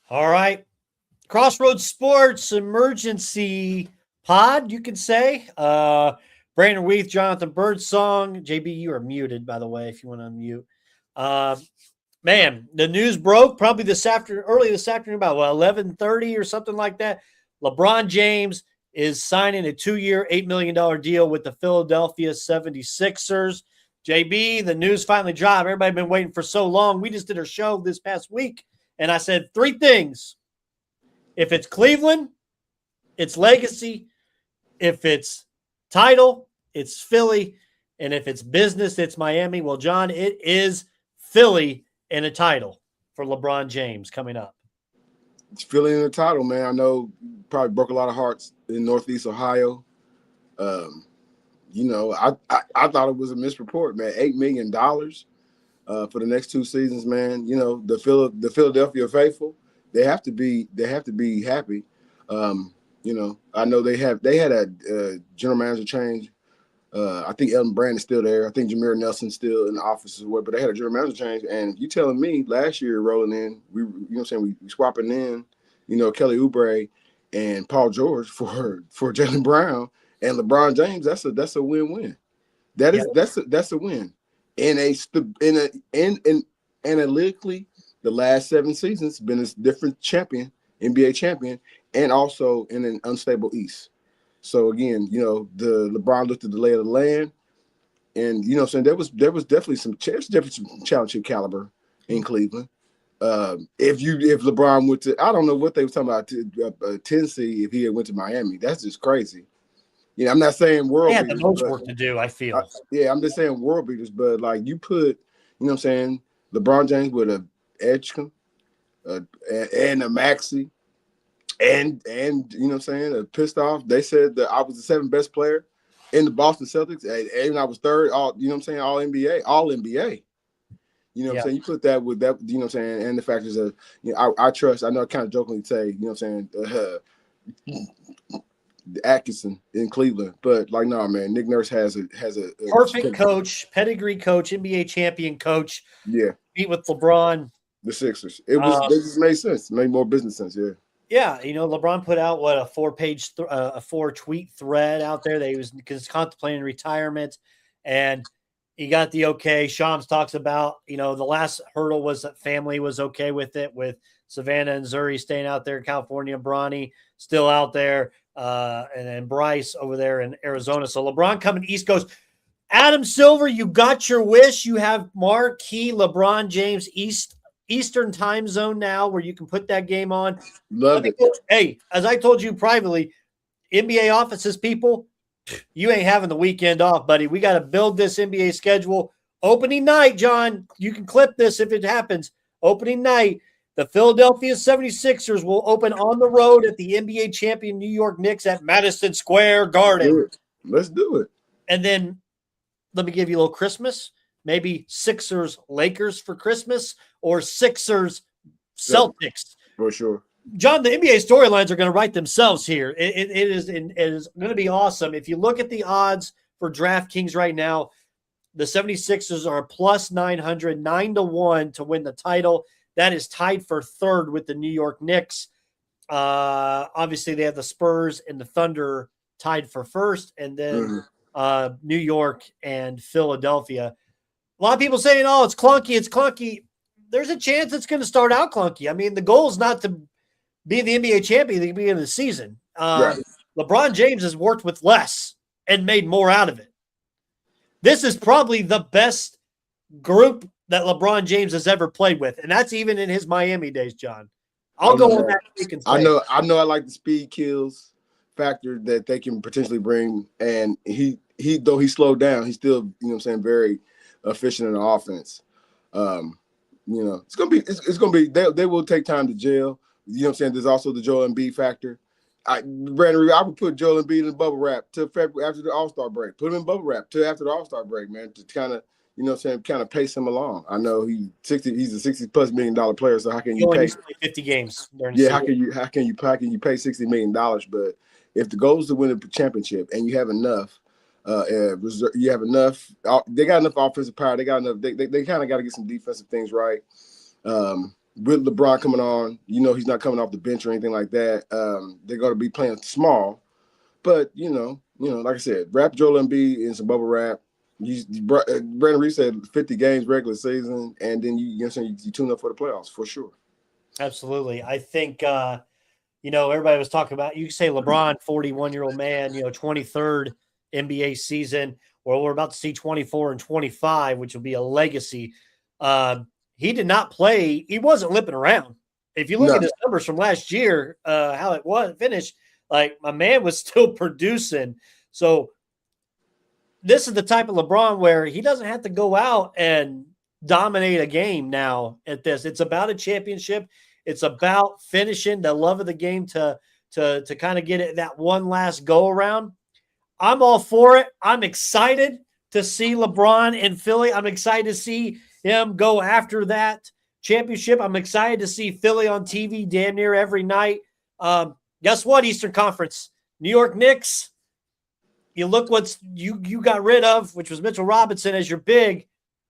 All right. Crossroads Sports emergency pod, you could say. Brandon Weath, Jonathan Birdsong. JB, you are muted, by the way, if you want to unmute. Uh, man, the news broke probably early this afternoon, about 11:30 or something like that. LeBron James is signing a 2-year, $8 million deal with the Philadelphia 76ers. JB, the news finally dropped. Everybody been waiting for so long. We just did a show this past week, and I said three things. If it's Cleveland, it's legacy. If it's title, it's Philly. And if it's business, it's Miami. Well, John, it is Philly and a title for LeBron James coming up. It's Philly in the title, man. I know probably broke a lot of hearts in Northeast Ohio. I thought it was a misreport, man. $8 million for the next 2 seasons, man. The Philadelphia faithful, they have to be happy. I know they had a general manager change. I think Elton Brand is still there. I think Jameer Nelson's still in the office as well. But they had a general manager change. And you telling me last year rolling in, we swapping in, Kelly Oubre and Paul George for Jaylen Brown and LeBron James. That's a win-win. That's a win. Analytically, the last 7 seasons been a different champion, NBA champion, and also in an unstable East. So again, the LeBron looked at the lay of the land, and there was definitely some championship caliber in Cleveland. If LeBron went to, I don't know what they were talking about, Tennessee, if he had went to Miami, that's just crazy. I'm not saying world beaters. They had the most work to do, I feel. I'm just saying world beaters, but like you put, LeBron James with a Edgecombe and a Maxey. And pissed off. They said that I was the 7th best player in the Boston Celtics, and I was 3rd. All NBA. I'm saying? You put that with that, and the factors of, I trust. I know I kind of jokingly say, Atkinson in Cleveland, but like, no, man, Nick Nurse has a perfect coach, pedigree coach, NBA champion coach. Yeah, meet with LeBron. The Sixers. It just made sense. It made more business sense. Yeah. Yeah, LeBron put out a 4-page, a 4-tweet thread out there that he was contemplating retirement, and he got the okay. Shams talks about, the last hurdle was that family was okay with it, with Savannah and Zuri staying out there in California, Bronny still out there, and then Bryce over there in Arizona. So LeBron coming East Coast. Adam Silver, you got your wish. You have marquee LeBron James Eastern time zone now where you can put that game on. Love it. Hey, as I told you privately, NBA offices, people, you ain't having the weekend off, buddy. We got to build this NBA schedule. Opening night, John, you can clip this if it happens. Opening night, the Philadelphia 76ers will open on the road at the NBA champion New York Knicks at Madison Square Garden. Let's do it. And then let me give you a little Christmas. Maybe Sixers Lakers for Christmas or Sixers Celtics. For sure. John, the NBA storylines are going to write themselves here. It is going to be awesome. If you look at the odds for DraftKings right now, the 76ers are plus 900, 9-1 to win the title. That is tied for 3rd with the New York Knicks. Obviously, they have the Spurs and the Thunder tied for 1st, and then New York and Philadelphia. A lot of people saying, oh, it's clunky. There's a chance it's going to start out clunky. I mean, the goal is not to be the NBA champion at the beginning of the season. Right. LeBron James has worked with less and made more out of it. This is probably the best group that LeBron James has ever played with, and that's even in his Miami days, John. I'll go on that. I know I like the speed kills factor that they can potentially bring, and he though he slowed down, he's still, very efficient in the offense. It's gonna be they will take time to gel. There's also the Joel Embiid factor. Brandon, I would put Joel Embiid in bubble wrap till February after the All-Star break. Put him in bubble wrap till after the All-Star break, man, to kind of, kind of pace him along. I know he's a $60+ million player, so how can you pay 50 games? How can you pay $60 million? But if the goal is to win a championship and you have enough, they got enough offensive power. They got enough. They kind of got to get some defensive things right. with LeBron coming on, he's not coming off the bench or anything like that. They're going to be playing small, but like I said, wrap Joel Embiid in some bubble wrap. Brandon Reed said 50 games regular season, and then you tune up for the playoffs for sure. Absolutely. I think everybody was talking about, you say LeBron, 41-year-old man, 23rd NBA season, or we're about to see 24 and 25, which will be a legacy. He did not play. He wasn't limping around. If you look at his numbers from last year, how it was finished, like my man was still producing. So this is the type of LeBron where he doesn't have to go out and dominate a game now at this. It's about a championship. It's about finishing the love of the game to kind of get it that one last go around. I'm all for it. I'm excited to see LeBron in Philly. I'm excited to see him go after that championship. I'm excited to see Philly on TV damn near every night. Guess what, Eastern Conference? New York Knicks. You look what you got rid of, which was Mitchell Robinson as your big.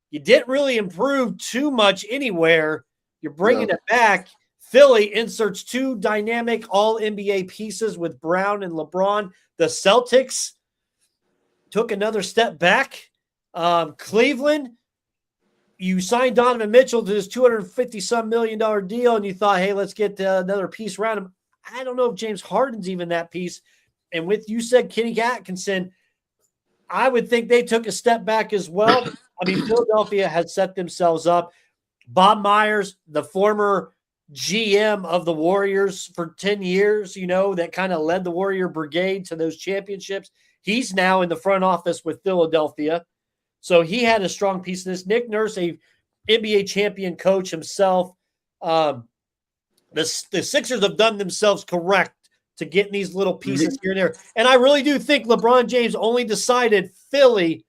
You didn't really improve too much anywhere. You're bringing it back. Philly inserts two dynamic all-NBA pieces with Brown and LeBron. The Celtics took another step back. Cleveland, you signed Donovan Mitchell to this $250-some million deal, and you thought, hey, let's get another piece around him. I don't know if James Harden's even that piece. And with you said Kenny Atkinson, I would think they took a step back as well. I mean, Philadelphia has set themselves up. Bob Myers, the former GM of the Warriors for 10 years, that kind of led the Warrior Brigade to those championships. He's now in the front office with Philadelphia. So he had a strong piece in this. Nick Nurse, a NBA champion coach himself. The Sixers have done themselves correct to getting these little pieces here and there. And I really do think LeBron James only decided Philly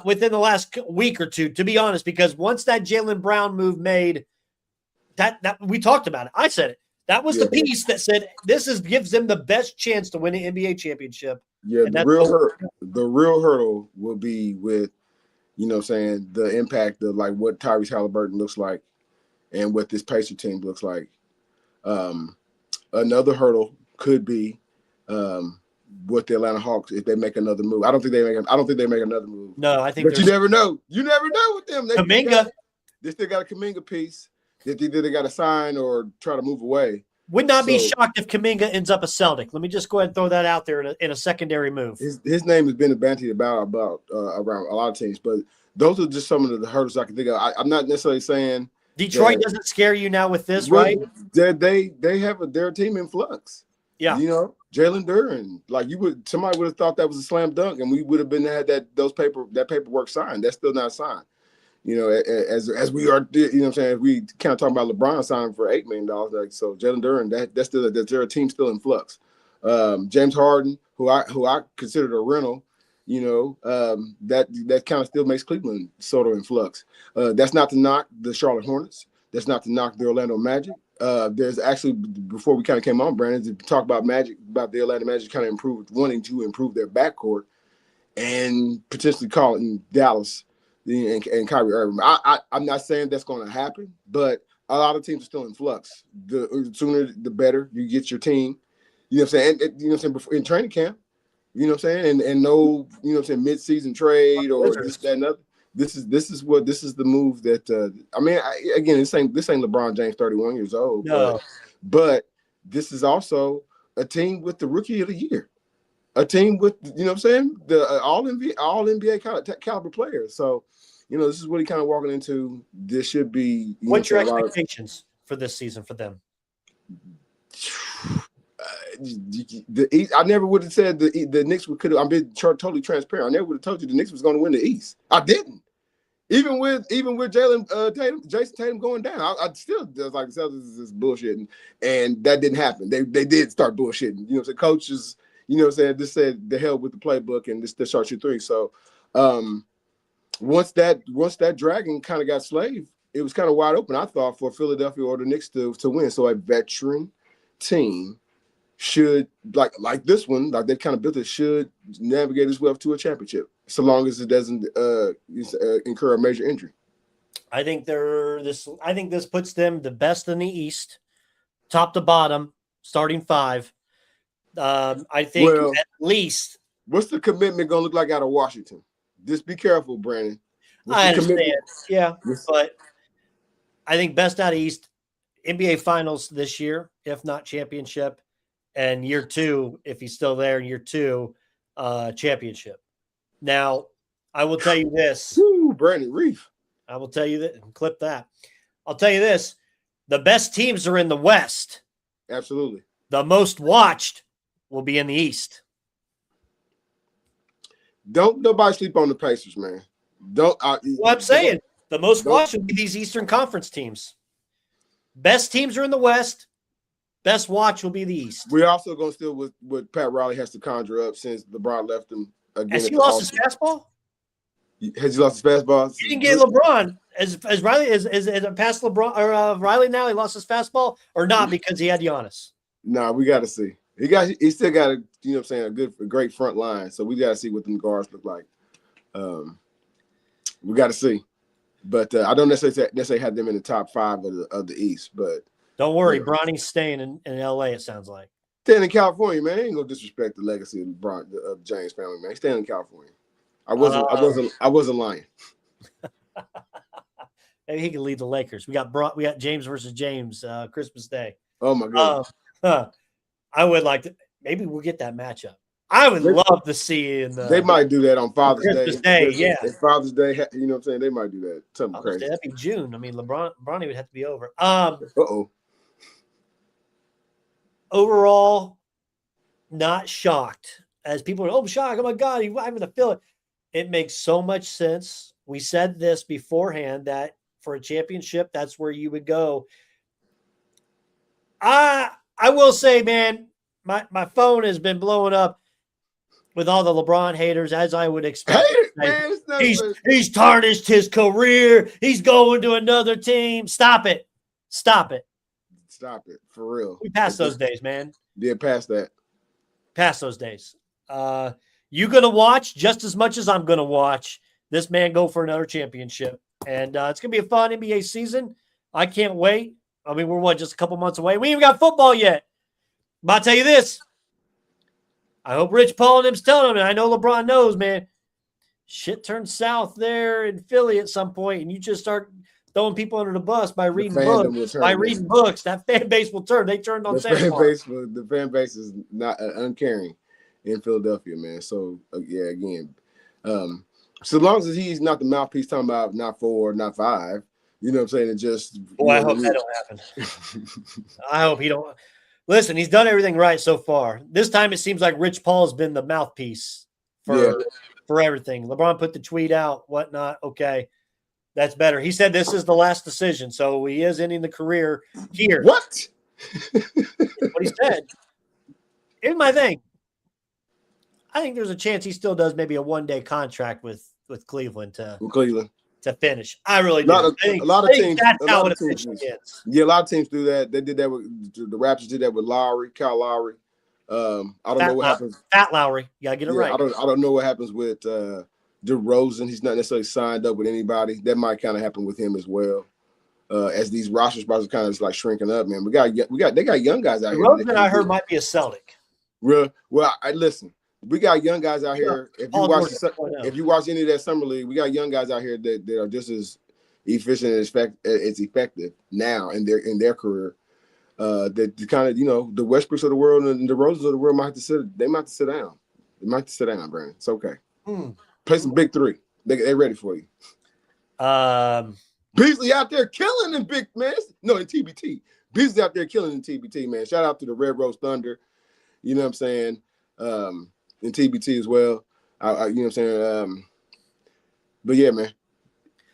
within the last week or two, to be honest, because once that Jaylen Brown move made, that we talked about it. I said it. That was the piece that said gives them the best chance to win an NBA championship. Yeah, the real hurdle will be with, the impact of like what Tyrese Halliburton looks like and what this Pacer team looks like. Another hurdle could be what the Atlanta Hawks if they make another move. I don't think they make another move. No, I think. But you never know. You never know with them. They still got a Kuminga piece that they got to sign or try to move away. Would not be shocked if Kuminga ends up a Celtic. Let me just go ahead and throw that out there in a secondary move. His name has been bandied about around a lot of teams, but those are just some of the hurdles I can think of. I'm not necessarily saying Detroit doesn't scare you now with this, right? They have their team in flux. Yeah, Jalen Duren, somebody would have thought that was a slam dunk, and we would have had that paperwork signed. That's still not signed. As we are, I'm saying, we kind of talking about LeBron signing for $8 million. So Jalen Duren, that's their team still in flux. James Harden, who I considered a rental, that kind of still makes Cleveland sort of in flux. That's not to knock the Charlotte Hornets. That's not to knock the Orlando Magic. There's actually, before we kind of came on, Brandon, to talk about the Orlando Magic kind of wanting to improve their backcourt and potentially call it in Dallas and Kyrie Irving. I'm not saying that's going to happen, but a lot of teams are still in flux. The sooner, the better you get your team. You know what I'm saying? And, before, in training camp, you know what I'm saying? And no, mid-season trade or this, that, and other. This is the move that again, this ain't LeBron James 31 years old. No. But this is also a team with the rookie of the year. A team with, the all NBA caliber players. So, this is what he kind of walking into. This should be. What's your expectations for this season for them? I never would have said the Knicks could have. I'm being totally transparent. I never would have told you the Knicks was going to win the East. I didn't. Even with Jason Tatum going down, I still was like, the Celtics is bullshitting, and that didn't happen. They did start bullshitting. The coaches, just said the hell with the playbook and just start your three. So, once that dragon kind of got slaved, it was kind of wide open. I thought for Philadelphia or the Knicks to win. So a veteran team should like this one, like they kind of built it, should navigate its way up to a championship, so long as it doesn't incur a major injury. I think this puts them the best in the East, top to bottom, starting five. I think Well, at least what's the commitment gonna look like out of Washington? Just be careful, Brandon. What's I the understand, commitment? yeah, What's, but I think best out of East, NBA Finals this year, if not championship, and year two, if he's still there in year two, championship. Now, I will tell you this. whoo, Brandon Reef. I will tell you that. Clip that. I'll tell you this. The best teams are in the West. Absolutely. The most watched will be in the East. Don't nobody sleep on the Pacers, man. Don't. Well, I'm saying the most don't, watched will be these Eastern Conference teams. Best teams are in the West. Best watch will be the East. We're also going to steal what Pat Riley has to conjure up since LeBron left him again. Has he lost his fastball? Has he lost his fastball? He didn't get LeBron. As Riley is past LeBron or Riley now. He lost his fastball or not because he had Giannis. Nah, we got to see. He still got a what I'm saying a great front line. So we got to see what them guards look like. We got to see, but I don't necessarily have them in the top 5 of the East. But don't worry, Bronny's staying in LA. It sounds like staying in California, man. Ain't gonna disrespect the legacy of of James family, man. Staying in California. I wasn't lying. Maybe he can lead the Lakers. We got James versus James Christmas Day. Oh my goodness. I would like to. Maybe we'll get that matchup. I would love to see they might do that on Father's Day. Yeah. It's Father's Day, you know what I'm saying? They might do that. Something crazy. That'd be June. I mean, Bronny would have to be over. Overall, not shocked. As people are, shocked. Oh my God, I'm going to feel it. It makes so much sense. We said this beforehand that for a championship, that's where you would go. I will say, man, my phone has been blowing up with all the LeBron haters, as I would expect. He's tarnished his career. He's going to another team. Stop it. For real. We passed those days, man. Yeah, past that. Past those days. You going to watch just as much as I'm going to watch this man go for another championship. And it's going to be a fun NBA season. I can't wait. I mean, we're just a couple months away. We ain't even got football yet. But I'll tell you this. I hope Rich Paul and him's telling him, and I know LeBron knows, man, shit turns south there in Philly at some point, and you just start throwing people under the bus by reading books. That fan base will turn. They turned on the fan base is not uncaring in Philadelphia, man. So, again, so long as he's not the mouthpiece talking about not 4, not 5, you know what I'm saying? It just – I hope that don't happen. I hope he don't – listen, he's done everything right so far. This time it seems like Rich Paul's been the mouthpiece for everything. LeBron put the tweet out, whatnot. Okay, that's better. He said this is the last decision, so he is ending the career here. What? What he said. Here's my thing. I think there's a chance he still does maybe a one-day contract with Cleveland to finish. I really do. A lot of teams. That's how it officially is. Yeah, a lot of teams do that. They did that with the Raptors. Did that with Kyle Lowry. I don't know what happens. Pat Lowry, you gotta get it right. I don't know what happens with DeRozan. He's not necessarily signed up with anybody. That might kind of happen with him as well. As these roster spots are kind of like shrinking up, man. They got young guys out here. DeRozan, I heard, might be a Celtic. Real well. Listen. We got young guys out here. If you watch any of that summer league, we got young guys out here that are just as efficient and as effective now in their career. That kind of the Westbrooks of the world and the Roses of the world might have to sit. They might have to sit down. They might have to sit down, Brandon. It's okay. Play some big three. They're ready for you. Beasley out there killing in big man. No, in TBT. Beasley out there killing in TBT, man. Shout out to the Red Rose Thunder. You know what I'm saying? In TBT as well. You know what I'm saying? But yeah, man.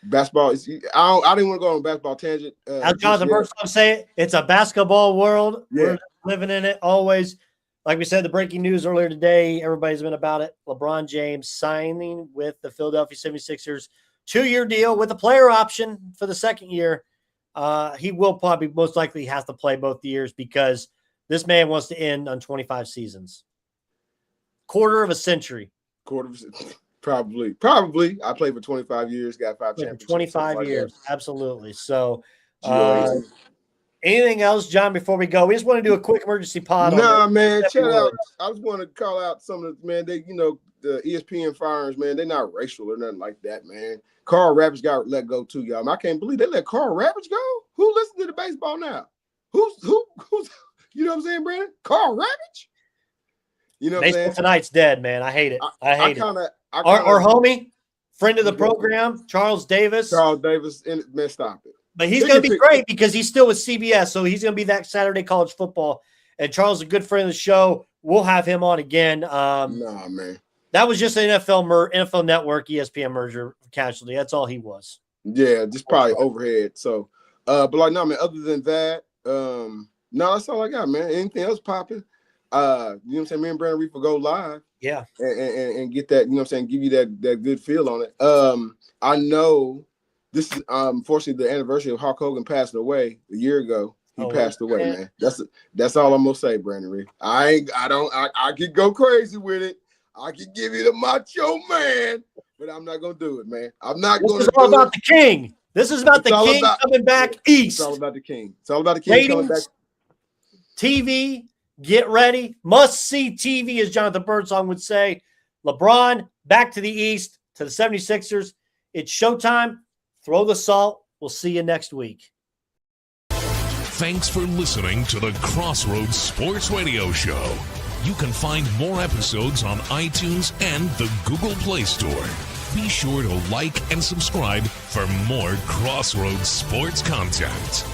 Basketball is I didn't want to go on a basketball tangent. As Jonathan Bergstrom say, it's a basketball world. Yeah. We're living in it always. Like we said, the breaking news earlier today, everybody's been about it. LeBron James signing with the Philadelphia 76ers, 2-year deal with a player option for the second year. He will probably most likely have to play both years because this man wants to end on 25 seasons. Quarter of a century. Probably. I played for 25 years, got 5 Played for championships. 25 like years. Absolutely. So, GOAT. anything else, John, before we go? We just want to do a quick emergency pod on Nah, man. Debbie Shout out. Woods. I just want to call out some of the man. They, the ESPN firings, man. They're not racial or nothing like that, man. Carl Ravage got let go too, y'all. I can't believe they let Carl Ravage go. Who listens to the baseball now? Who's you know what I'm saying, Brandon? Carl Ravage? You know what I'm Baseball saying? Tonight's dead, man. I hate it. I hate it. Our homie, friend of the program, Charles Davis. Man, stop it. But he's going to be great because he's still with CBS, so he's going to be that Saturday college football. And Charles is a good friend of the show. We'll have him on again. Nah, man. That was just an NFL Network, ESPN merger casualty. That's all he was. Yeah, just probably overhead. So, but like, no, man, other than that, no, that's all I got, man. Anything else popping? You know what I'm saying? Me and Brandon Reef will go live. Yeah. And get that, you know what I'm saying, give you that good feel on it. I know this is unfortunately the anniversary of Hulk Hogan passing away a year ago. He passed away, man. That's all I'm gonna say, Brandon Reef. I could go crazy with it. I could give you the Macho Man, but I'm not gonna do it, man. I'm not going to. This is all about the King. This is about the King coming back east. It's all about the King. It's all about the King coming back. TV, get ready. Must see TV, as Jonathan Birdsong would say. LeBron back to the east to the 76ers. It's showtime. Throw the salt. We'll see you next week. Thanks for listening to the Crossroads Sports Radio Show. You can find more episodes on iTunes and the Google Play Store. Be sure to like and subscribe for more Crossroads sports content.